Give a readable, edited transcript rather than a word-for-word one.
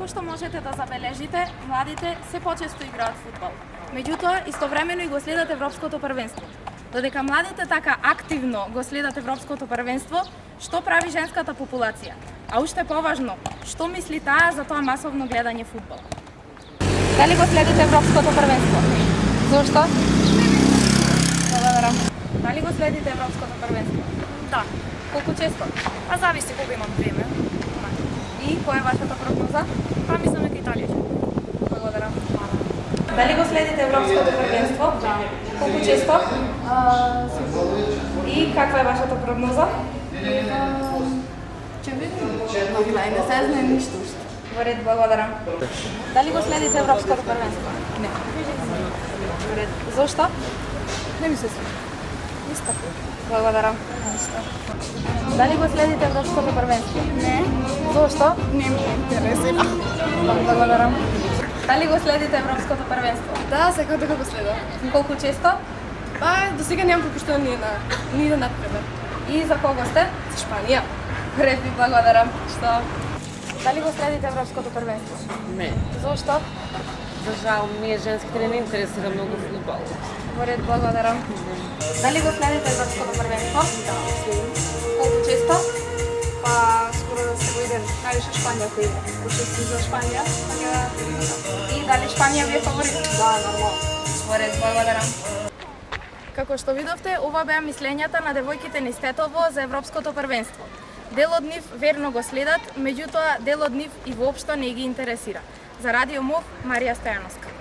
што можете да забележите, младите се почесто играат фудбал. Меѓутоа, истовремено и го следат Европското првенство. Додека младите така активно го следат Европското првенство, што прави женската популација? А уште поважно, што мисли таа за тоа масовно гледање фудбал? Дали го следите Европското првенство? Зошто? Благодарам. Дали го следите Европското првенство? Да, Колку често? а зависи кога имам време. И која е вашата прогноза? Па мислам дека Италија ќе. Благодарам. Дали го следите Европското првенство? Да. Колку често? И каква е вашата прогноза? Ќе видим. На крај не се знае ништо уште. Во ред, благодарам. Дали го следите Европското првенство? Не. Во ред. Зошто? Не ми се свиѓа. Исто. Благодарам. Дали го следите Европското првенство? Не. Зошто? Не ми интересира. Благодарам. Дали го следите Европското првенство? Да, секој дека го следам. Колку често? Па до сега немам пропуштено ни еден надпревар. И за кого сте? За Шпанија. Во ред, ви благодарам. Што? Дали го следите Европското првенство? Не, Зошто? за жал, ние женските не интересира многу фудбал. Во ред, благодарам. Дали го следите Европското првенство? Да, следам. Колку често? Па скоро да се го идем. Највише Шпанија кој иде. Пошто си за Шпанија, така И дали Шпанија ви е фаворит? да, нормално. Во ред, благодарам. Како што видовте, ова беа мислењата на девојките низ Тетово за Европското првенство. Дел од нив верно го следат, меѓутоа дел од нив и воопшто не ги интересира. За Радио МОВ, Марија Стојановска.